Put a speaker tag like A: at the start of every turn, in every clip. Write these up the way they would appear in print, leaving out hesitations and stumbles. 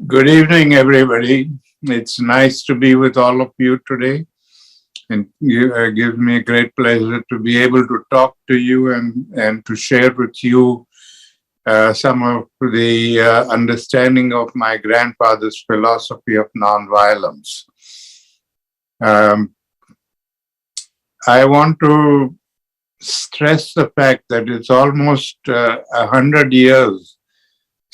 A: Good evening, everybody. It's nice to be with all of you today. And it gives me a great pleasure to be able to talk to you and to share with you some of the understanding of my grandfather's philosophy of nonviolence. I want to stress the fact that it's almost 100 years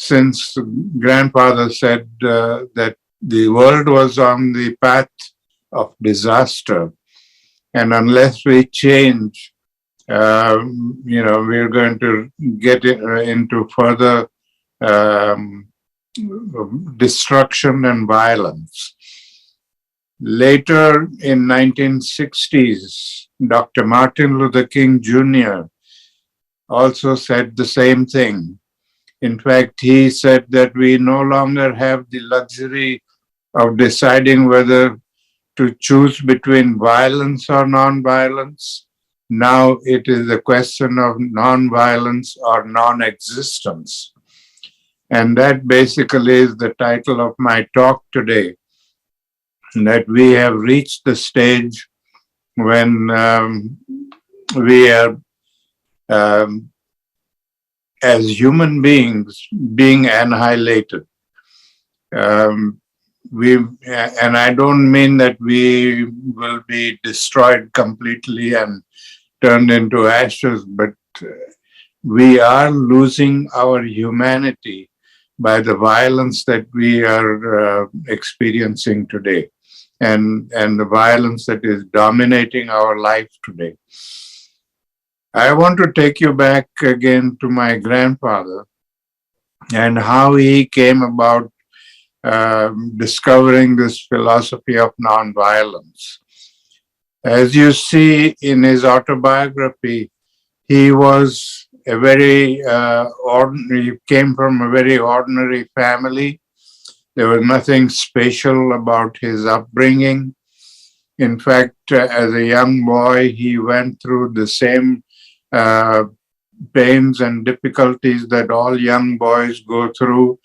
A: since grandfather said that the world was on the path of disaster, and unless we change, we're going to get into further destruction and violence. Later in 1960s, Dr. Martin Luther King Jr. also said the same thing. In fact, he said that we no longer have the luxury of deciding whether to choose between violence or nonviolence. Now it is a question of nonviolence or non-existence. And that basically is the title of my talk today, that we have reached the stage when we are as human beings being annihilated. And I don't mean that we will be destroyed completely and turned into ashes, but we are losing our humanity by the violence that we are experiencing today, and the violence that is dominating our life today. I want to take you back again to my grandfather and how he came about discovering this philosophy of nonviolence. As you see in his autobiography, he was a very he came from a very ordinary family. There was nothing special about his upbringing. In fact, as a young boy, he went through the same pains and difficulties that all young boys go through,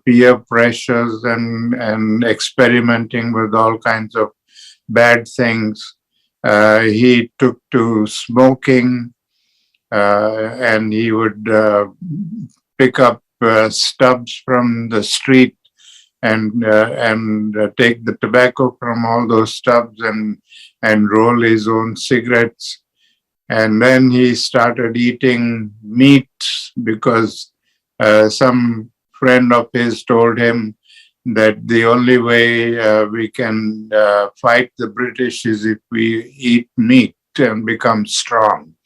A: peer pressures and experimenting with all kinds of bad things. He took to smoking, and he would pick up stubs from the street and take the tobacco from all those stubs and roll his own cigarettes. And then he started eating meat because some friend of his told him that the only way we can fight the British is if we eat meat and become strong.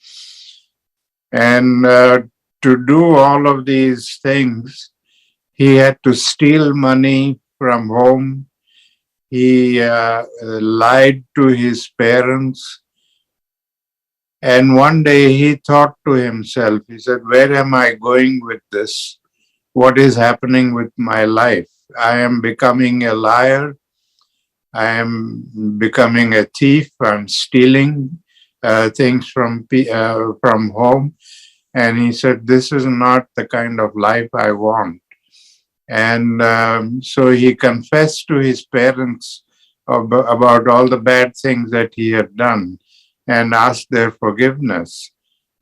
A: And to do all of these things, he had to steal money from home. He lied to his parents. And one day he thought to himself, he said, where am I going with this? What is happening with my life? I am becoming a liar. I am becoming a thief. I'm stealing things from home. And he said, this is not the kind of life I want. And so he confessed to his parents about all the bad things that he had done and asked their forgiveness.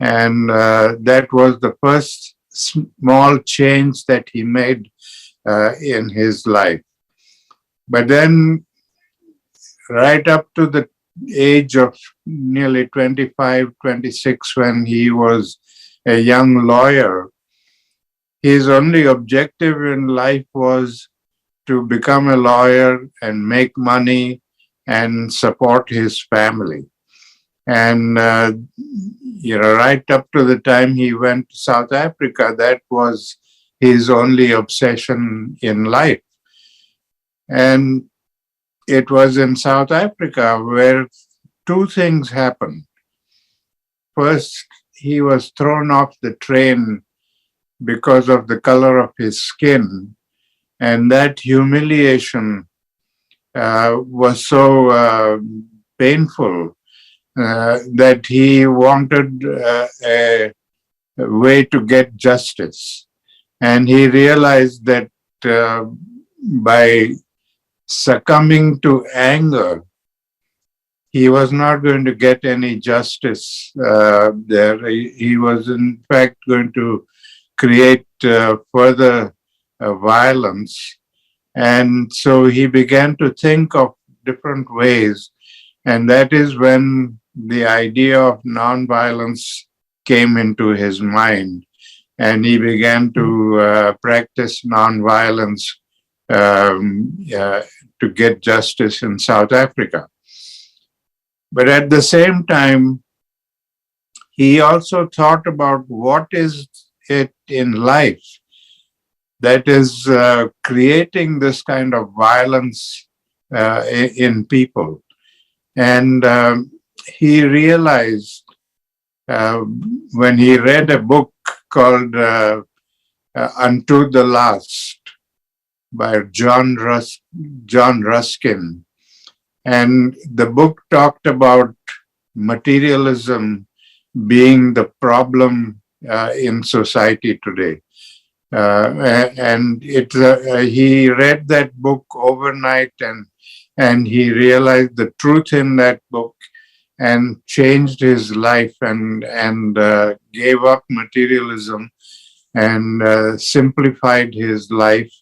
A: And that was the first small change that he made in his life. But then, right up to the age of nearly 25, 26, when he was a young lawyer, his only objective in life was to become a lawyer and make money and support his family. And, right up to the time he went to South Africa, that was his only obsession in life. And it was in South Africa where two things happened. First, he was thrown off the train because of the color of his skin. And that humiliation was so painful that he wanted a way to get justice. And he realized that by succumbing to anger, he was not going to get any justice there. He was in fact going to create further violence. And so he began to think of different ways. And that is when the idea of nonviolence came into his mind. And he began to practice nonviolence to get justice in South Africa. But at the same time, he also thought about what is it in life that is creating this kind of violence in people. And he realized when he read a book called Unto the Last by John Ruskin. And the book talked about materialism being the problem in society today. And he read that book overnight, and he realized the truth in that book and changed his life and gave up materialism and simplified his life,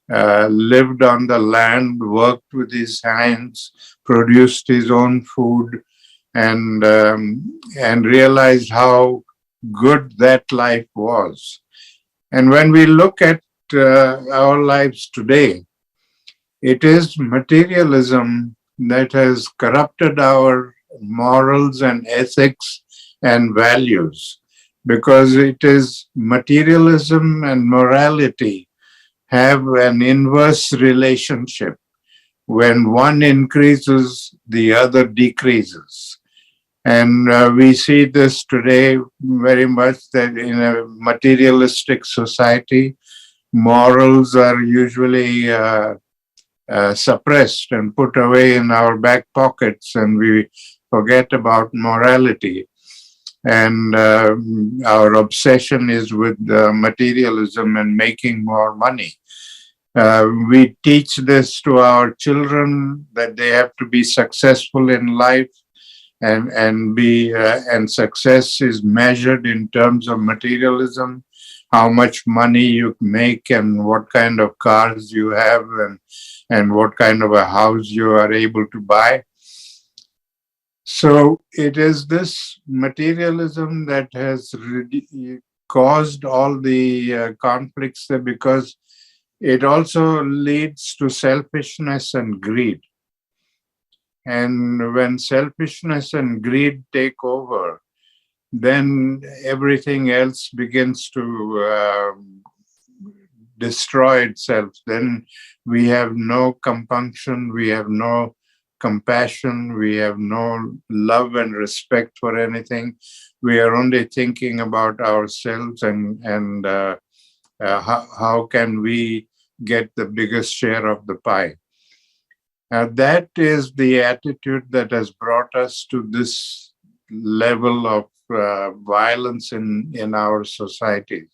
A: lived on the land, worked with his hands, produced his own food, and realized how good that life was. And when we look at our lives today, it is materialism that has corrupted our morals and ethics and values, because it is materialism and morality have an inverse relationship. When one increases, the other decreases. And we see this today very much, that in a materialistic society, morals are usually suppressed and put away in our back pockets, and we forget about morality. And our obsession is with materialism and making more money. We teach this to our children, that they have to be successful in life, and success is measured in terms of materialism, how much money you make and what kind of cars you have and what kind of a house you are able to buy. So it is this materialism that has caused all the conflicts there, because it also leads to selfishness and greed. And when selfishness and greed take over, then everything else begins to destroy itself. Then we have no compunction, we have no compassion, we have no love and respect for anything. We are only thinking about ourselves and how can we get the biggest share of the pie. That is the attitude that has brought us to this level of violence in our society.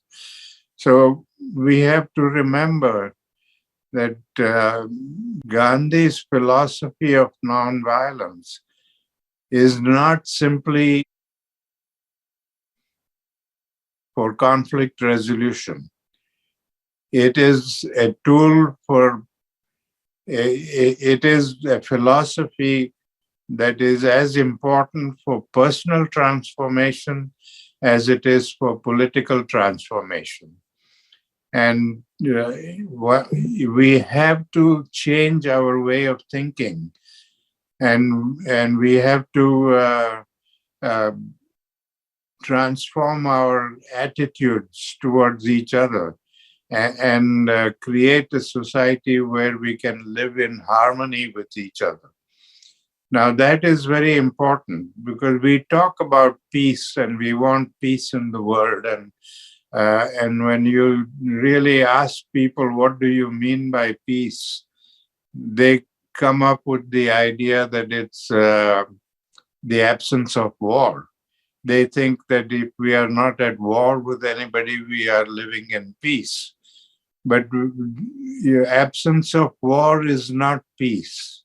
A: So we have to remember that Gandhi's philosophy of nonviolence is not simply for conflict resolution. It is a tool for, it is a philosophy that is as important for personal transformation as it is for political transformation. And we have to change our way of thinking, and we have to transform our attitudes towards each other, and create a society where we can live in harmony with each other. Now, that is very important, because we talk about peace and we want peace in the world. And when you really ask people, what do you mean by peace? They come up with the idea that it's the absence of war. They think that if we are not at war with anybody, we are living in peace. But the absence of war is not peace,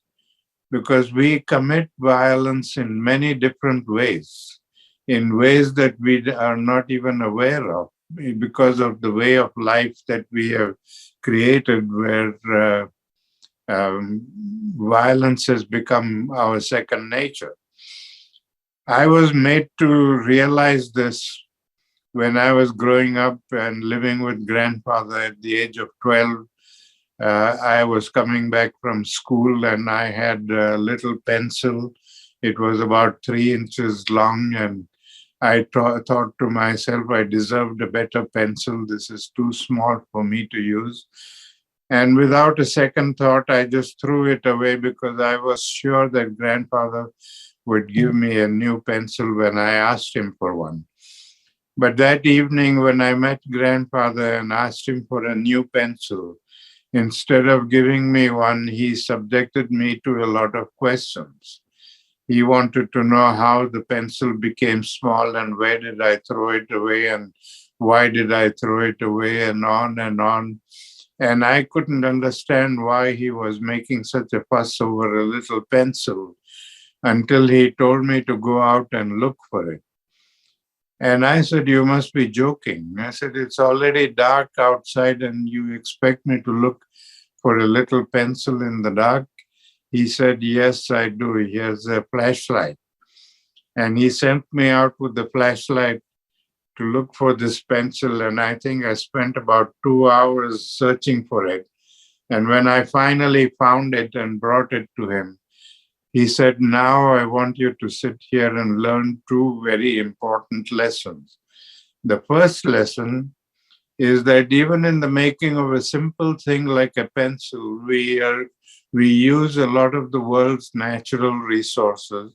A: because we commit violence in many different ways, in ways that we are not even aware of, because of the way of life that we have created, where violence has become our second nature. I was made to realize this when I was growing up and living with grandfather at the age of 12. I was coming back from school and I had a little pencil. It was about 3 inches long, and I thought to myself, I deserved a better pencil. This is too small for me to use. And without a second thought, I just threw it away because I was sure that grandfather would give me a new pencil when I asked him for one. But that evening when I met grandfather and asked him for a new pencil, instead of giving me one, he subjected me to a lot of questions. He wanted to know how the pencil became small and where did I throw it away and why did I throw it away, and on and on. And I couldn't understand why he was making such a fuss over a little pencil until he told me to go out and look for it. And I said, you must be joking. I said, it's already dark outside and you expect me to look for a little pencil in the dark? He said, yes, I do. Here's a flashlight. And he sent me out with the flashlight to look for this pencil. And I think I spent about 2 hours searching for it. And when I finally found it and brought it to him, he said, now I want you to sit here and learn 2 very important lessons. The first lesson is that even in the making of a simple thing like a pencil, we use a lot of the world's natural resources.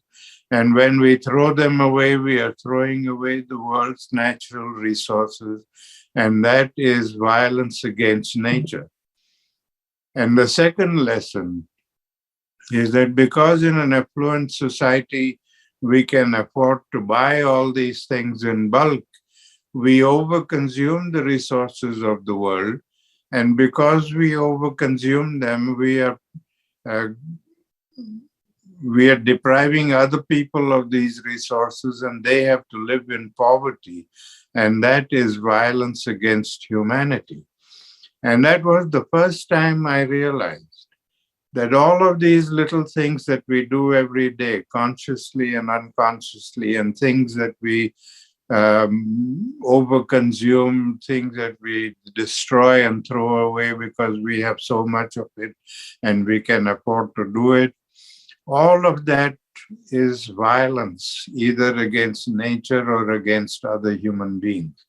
A: And when we throw them away, we are throwing away the world's natural resources. And that is violence against nature. And the second lesson is that because in an affluent society, we can afford to buy all these things in bulk, we overconsume the resources of the world. And because we overconsume them, we are depriving other people of these resources and they have to live in poverty. And that is violence against humanity. And that was the first time I realized that all of these little things that we do every day, consciously and unconsciously, and things that we overconsume, things that we destroy and throw away because we have so much of it and we can afford to do it, all of that is violence, either against nature or against other human beings.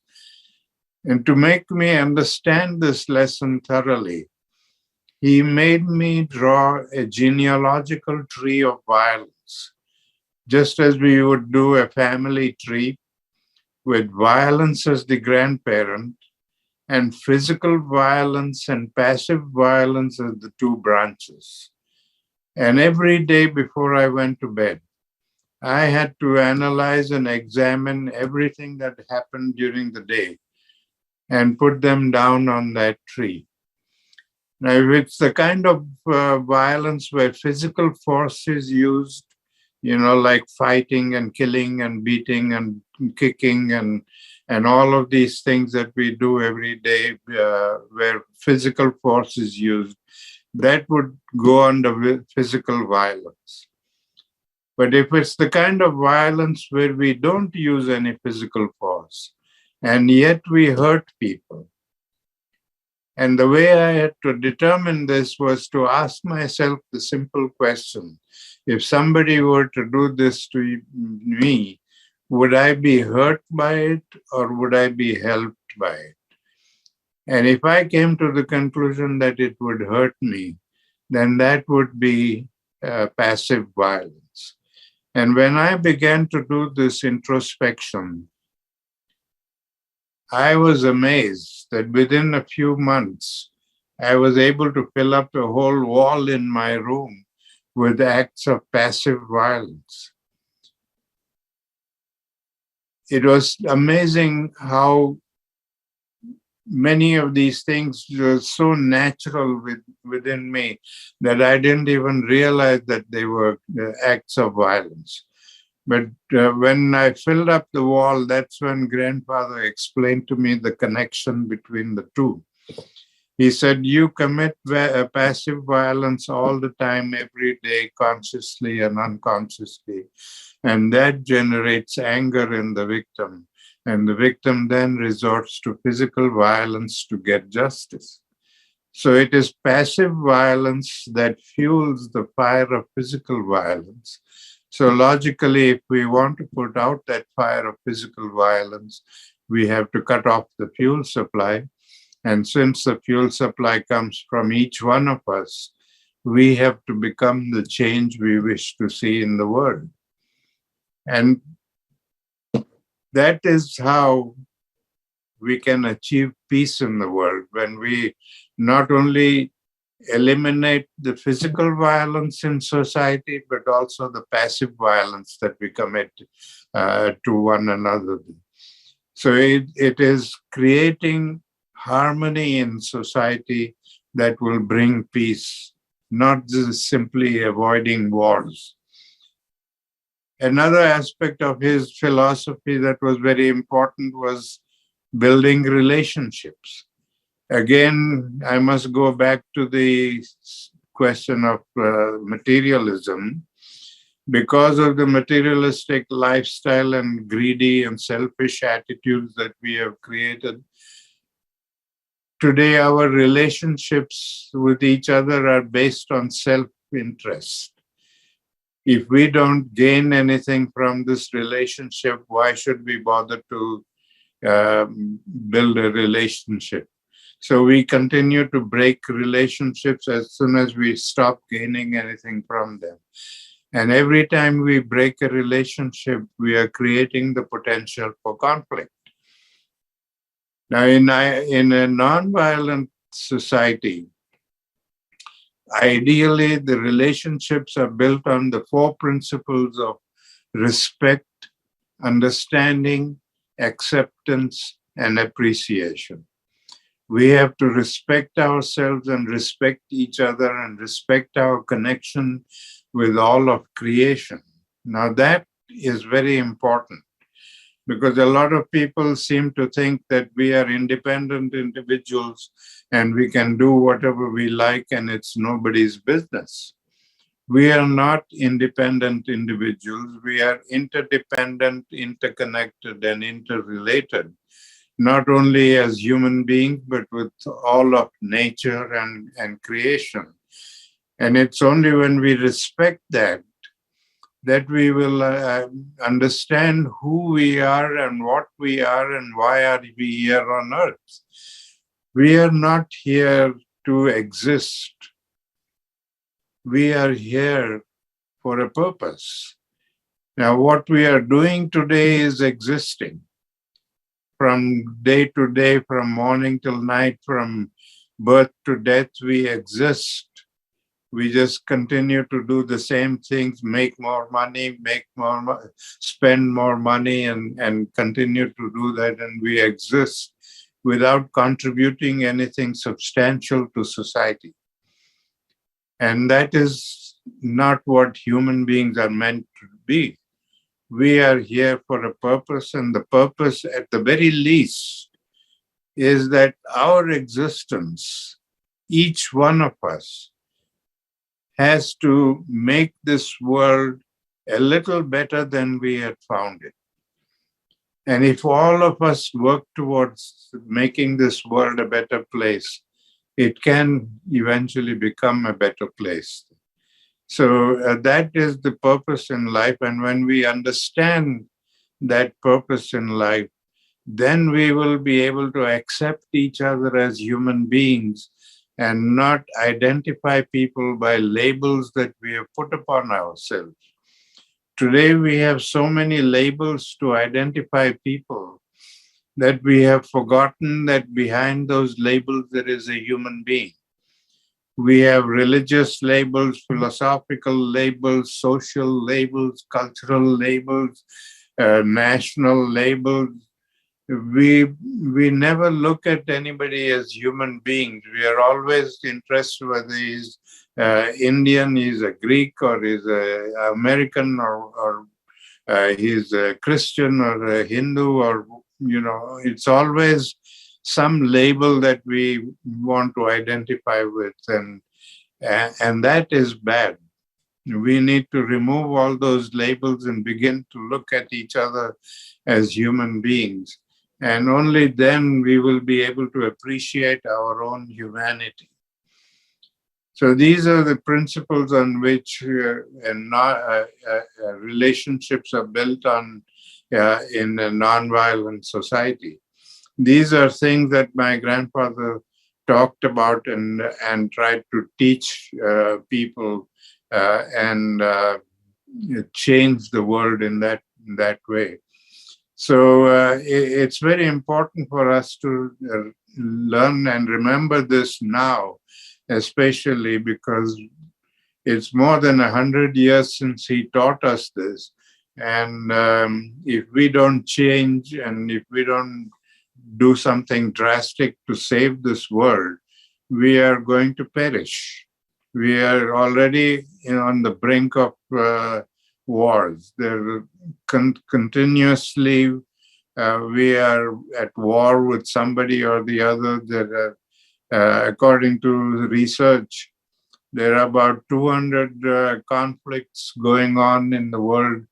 A: And to make me understand this lesson thoroughly, he made me draw a genealogical tree of violence, just as we would do a family tree with violence as the grandparent and physical violence and passive violence as the 2 branches. And every day before I went to bed, I had to analyze and examine everything that happened during the day and put them down on that tree. Now, if it's the kind of violence where physical force is used, like fighting and killing and beating and kicking and all of these things that we do every day where physical force is used, that would go under physical violence. But if it's the kind of violence where we don't use any physical force and yet we hurt people, and the way I had to determine this was to ask myself the simple question: if somebody were to do this to me, would I be hurt by it or would I be helped by it? And if I came to the conclusion that it would hurt me, then that would be passive violence. And when I began to do this introspection, I was amazed that within a few months, I was able to fill up a whole wall in my room with acts of passive violence. It was amazing how many of these things were so natural within me that I didn't even realize that they were acts of violence. But when I filled up the wall, that's when grandfather explained to me the connection between the two. He said, you commit passive violence all the time, every day, consciously and unconsciously. And that generates anger in the victim. And the victim then resorts to physical violence to get justice. So it is passive violence that fuels the fire of physical violence. So logically, if we want to put out that fire of physical violence, we have to cut off the fuel supply. And since the fuel supply comes from each one of us, we have to become the change we wish to see in the world. And that is how we can achieve peace in the world, when we not only eliminate the physical violence in society, but also the passive violence that we commit to one another. So it is creating harmony in society that will bring peace, not just simply avoiding wars. Another aspect of his philosophy that was very important was building relationships. Again, I must go back to the question of materialism. Because of the materialistic lifestyle and greedy and selfish attitudes that we have created, today our relationships with each other are based on self-interest. If we don't gain anything from this relationship, why should we bother to build a relationship? So we continue to break relationships as soon as we stop gaining anything from them. And every time we break a relationship, we are creating the potential for conflict. Now, in a nonviolent society, ideally, the relationships are built on the four principles of respect, understanding, acceptance, and appreciation. We have to respect ourselves and respect each other and respect our connection with all of creation. Now, that is very important, because a lot of people seem to think that we are independent individuals and we can do whatever we like and it's nobody's business. We are not independent individuals. We are interdependent, interconnected, and interrelated, not only as human beings, but with all of nature and creation. And it's only when we respect that we will understand who we are and what we are and why are we here on earth. We are not here to exist. We are here for a purpose. Now, what we are doing today is existing. From day to day, from morning till night, from birth to death, we exist. We just continue to do the same things, make more money, spend more money, and continue to do that. And we exist without contributing anything substantial to society. And that is not what human beings are meant to be. We are here for a purpose, and the purpose, at the very least, is that our existence, each one of us, has to make this world a little better than we had found it. And if all of us work towards making this world a better place, it can eventually become a better place. So that is the purpose in life. And when we understand that purpose in life, then we will be able to accept each other as human beings and not identify people by labels that we have put upon ourselves. Today, we have so many labels to identify people that we have forgotten that behind those labels there is a human being. We have religious labels, philosophical labels, social labels, cultural labels, national labels, we never look at anybody as human beings. We are always interested whether he's Indian, he's a Greek, or he's a American, or he's a Christian or a Hindu, or it's always some label that we want to identify with, and that is bad. We need to remove all those labels and begin to look at each other as human beings. And only then we will be able to appreciate our own humanity. So these are the principles on which relationships are built on in a nonviolent society. These are things that my grandfather talked about and tried to teach people and change the world in that way. So it's very important for us to learn and remember this now, especially because it's more than 100 years since he taught us this. And if we don't change, and if we don't do something drastic to save this world, we are going to perish. We are already on the brink of wars. They're continuously, we are at war with somebody or the other. There are, according to research, there are about 200 conflicts going on in the world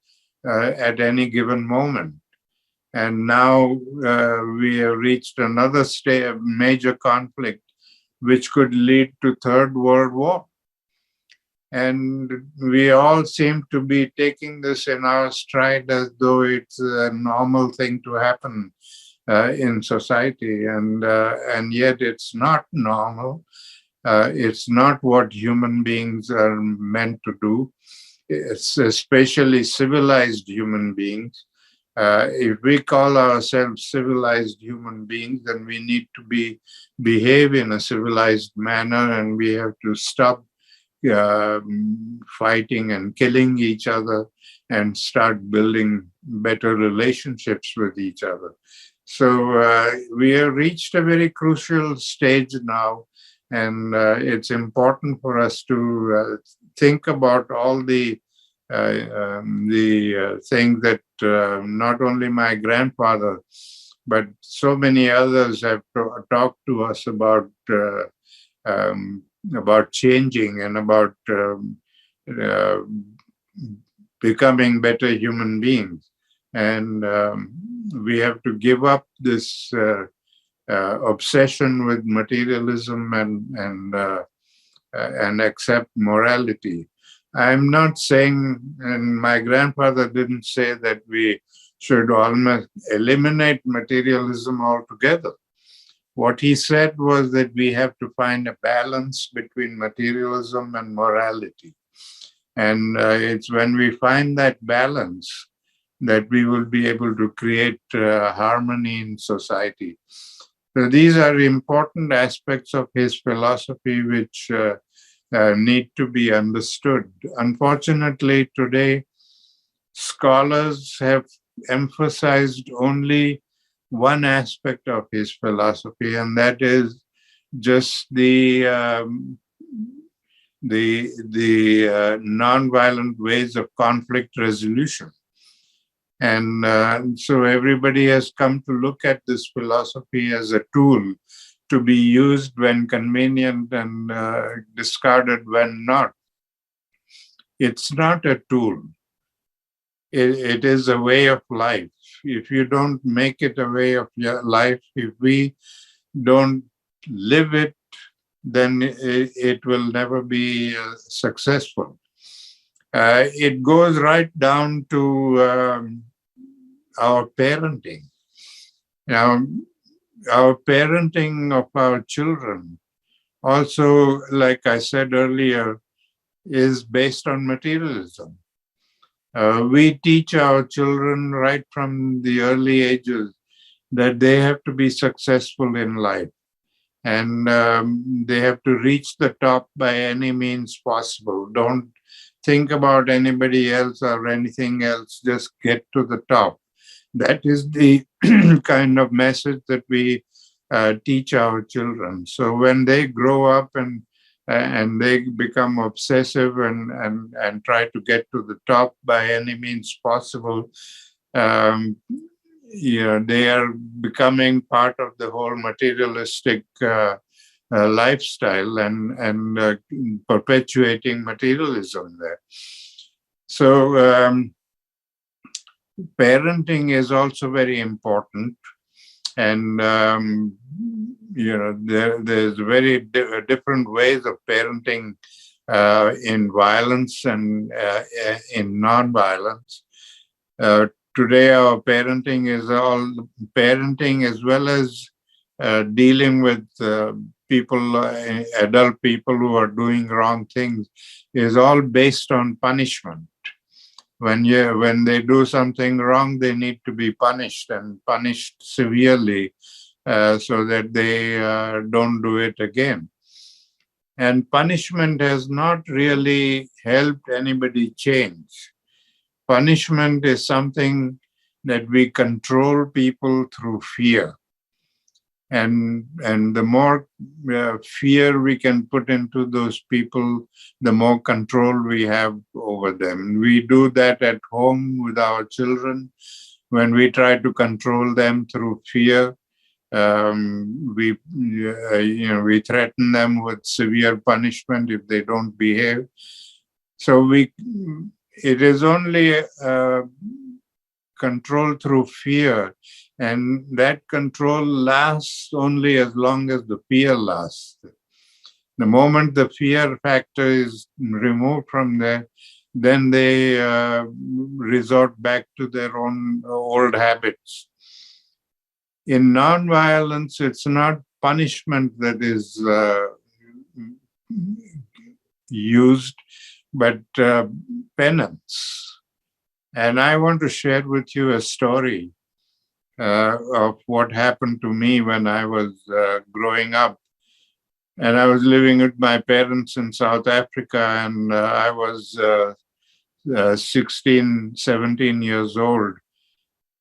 A: at any given moment. And now we have reached another major conflict, which could lead to Third World War. And we all seem to be taking this in our stride as though it's a normal thing to happen in society. And yet it's not normal. It's not what human beings are meant to do. It's especially civilized human beings. If we call ourselves civilized human beings, then we need to behave in a civilized manner, and we have to stop fighting and killing each other and start building better relationships with each other. So we have reached a very crucial stage now, and it's important for us to think about all the things that not only my grandfather, but so many others have talked to us about changing and about becoming better human beings. And we have to give up this obsession with materialism and accept morality. I'm not saying, and my grandfather didn't say, that we should almost eliminate materialism altogether. What he said was that we have to find a balance between materialism and morality. And it's when we find that balance that we will be able to create harmony in society. So these are important aspects of his philosophy which need to be understood. Unfortunately, today, scholars have emphasized only one aspect of his philosophy, and that is just the nonviolent ways of conflict resolution. And so everybody has come to look at this philosophy as a tool to be used when convenient and discarded when not. It's not a tool. It is a way of life. If you don't make it a way of your life, if we don't live it, then it will never be successful. It goes right down to our parenting. Now, our parenting of our children also, like I said earlier, is based on materialism. We teach our children right from the early ages that they have to be successful in life, and they have to reach the top by any means possible. Don't think about anybody else or anything else, just get to the top. That is the kind of message that we teach our children. So when they grow up and they become obsessive and try to get to the top by any means possible, they are becoming part of the whole materialistic lifestyle and perpetuating materialism there. So parenting is also very important, and there's very different ways of parenting in violence and in non-violence. Today, our parenting is all parenting as well as dealing with people, adult people who are doing wrong things, is all based on punishment. When they do something wrong, they need to be punished, and punished severely so that they don't do it again. And punishment has not really helped anybody change. Punishment is something that we control people through fear. And the more fear we can put into those people, the more control we have over them. We do that at home with our children. When we try to control them through fear, we threaten them with severe punishment if they don't behave. So it is only control through fear. And that control lasts only as long as the fear lasts. The moment the fear factor is removed from there, then they resort back to their own old habits. In nonviolence, it's not punishment that is used, but penance. And I want to share with you a story of what happened to me when I was growing up. And I was living with my parents in South Africa, and I was 16, 17 years old.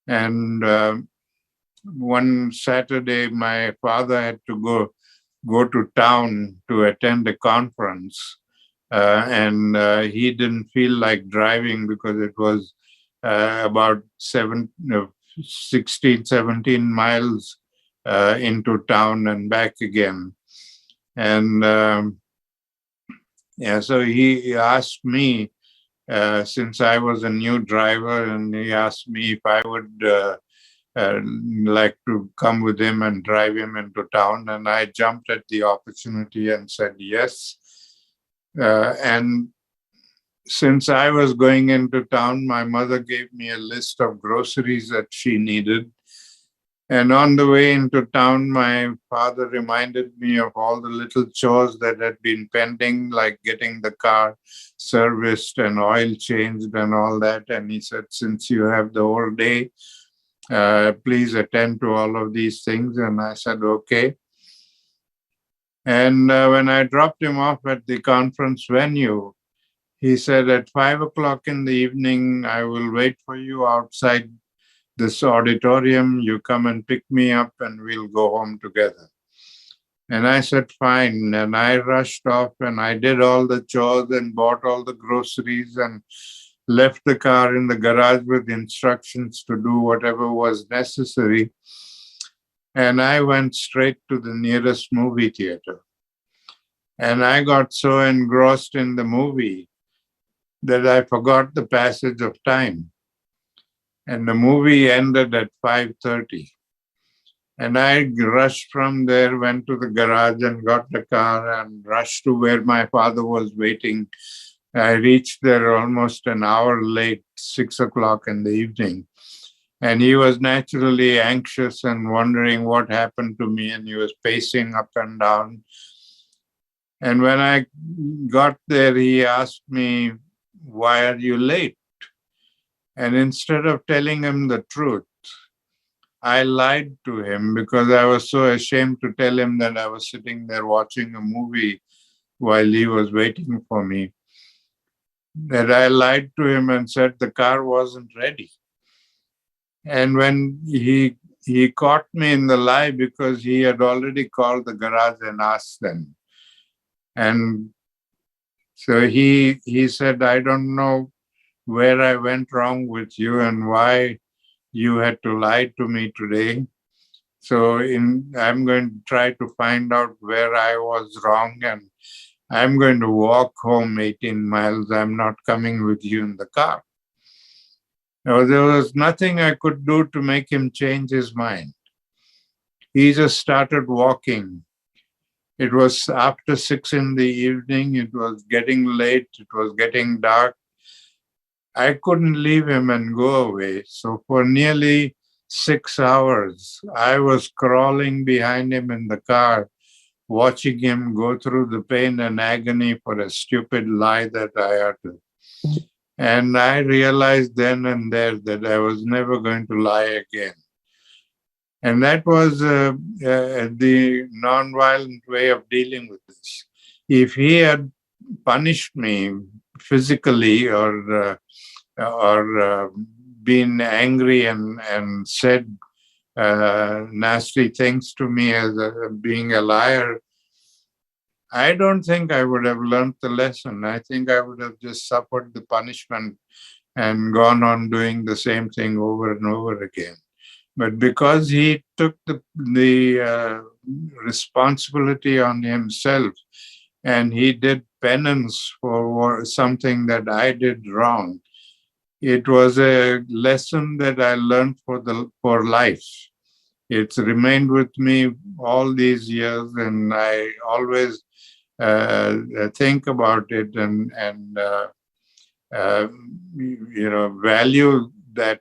A: And one Saturday, my father had to go to town to attend a conference. And he didn't feel like driving because it was about 16, 17 miles into town and back again. And so he asked me, since I was a new driver, and he asked me if I would like to come with him and drive him into town. And I jumped at the opportunity and said yes. And since I was going into town, my mother gave me a list of groceries that she needed. And on the way into town, my father reminded me of all the little chores that had been pending, like getting the car serviced and oil changed and all that. And he said, since you have the whole day, please attend to all of these things. And I said, okay. And when I dropped him off at the conference venue, he said, at 5 o'clock in the evening, I will wait for you outside this auditorium. You come and pick me up and we'll go home together. And I said, fine. And I rushed off and I did all the chores and bought all the groceries and left the car in the garage with instructions to do whatever was necessary. And I went straight to the nearest movie theater. And I got so engrossed in the movie that I forgot the passage of time. And the movie ended at 5:30. And I rushed from there, went to the garage and got the car and rushed to where my father was waiting. I reached there almost an hour late, 6 o'clock in the evening. And he was naturally anxious and wondering what happened to me. And he was pacing up and down. And when I got there, he asked me, why are you late? And instead of telling him the truth, I lied to him because I was so ashamed to tell him that I was sitting there watching a movie while he was waiting for me, that I lied to him and said the car wasn't ready. And when he he caught me in the lie because he had already called the garage and asked them. And so he said, I don't know where I went wrong with you and why you had to lie to me today. So I'm going to try to find out where I was wrong, and I'm going to walk home 18 miles. I'm not coming with you in the car. Now, there was nothing I could do to make him change his mind. He just started walking. It was after 6 p.m. It was getting late. It was getting dark. I couldn't leave him and go away. So for nearly 6 hours, I was crawling behind him in the car, watching him go through the pain and agony for a stupid lie that I uttered. And I realized then and there that I was never going to lie again. And that was the nonviolent way of dealing with this. If he had punished me physically or been angry and said nasty things to me as being a liar, I don't think I would have learned the lesson. I think I would have just suffered the punishment and gone on doing the same thing over and over again. But because he took the responsibility on himself and he did penance for something that I did wrong, it was a lesson that I learned for life. It's remained with me all these years, and I always think about it and value that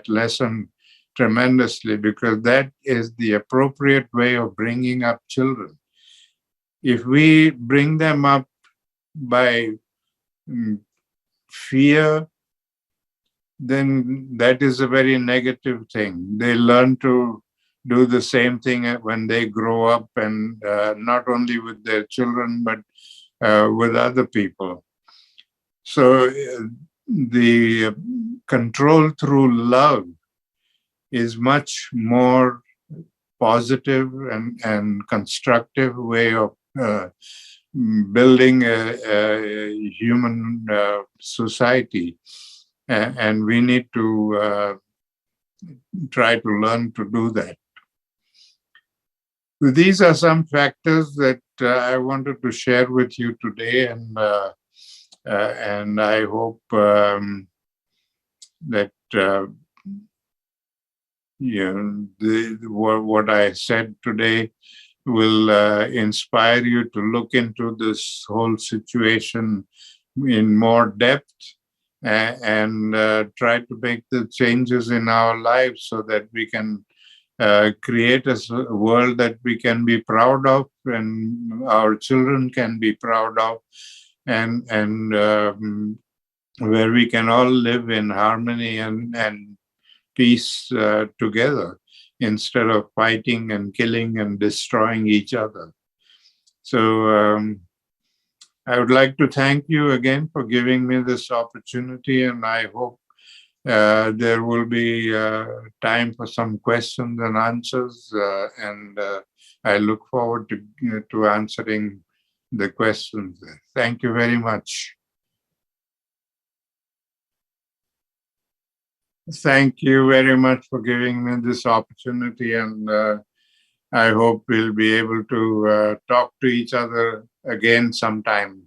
A: lesson tremendously, because that is the appropriate way of bringing up children. If we bring them up by fear, then that is a very negative thing. They learn to do the same thing when they grow up, and not only with their children, but with other people. So the control through love is much more positive and constructive way of building a human society. And we need to try to learn to do that. These are some factors that I wanted to share with you today, and I hope that what I said today will inspire you to look into this whole situation in more depth and try to make the changes in our lives so that we can create a world that we can be proud of and our children can be proud of, and where we can all live in harmony and peace together instead of fighting and killing and destroying each other. So I would like to thank you again for giving me this opportunity, and I hope there will be time for some questions and answers, and I look forward to answering the questions. Thank you very much. Thank you very much for giving me this opportunity, and I hope we'll be able to talk to each other again sometime.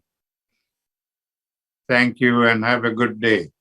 A: Thank you and have a good day.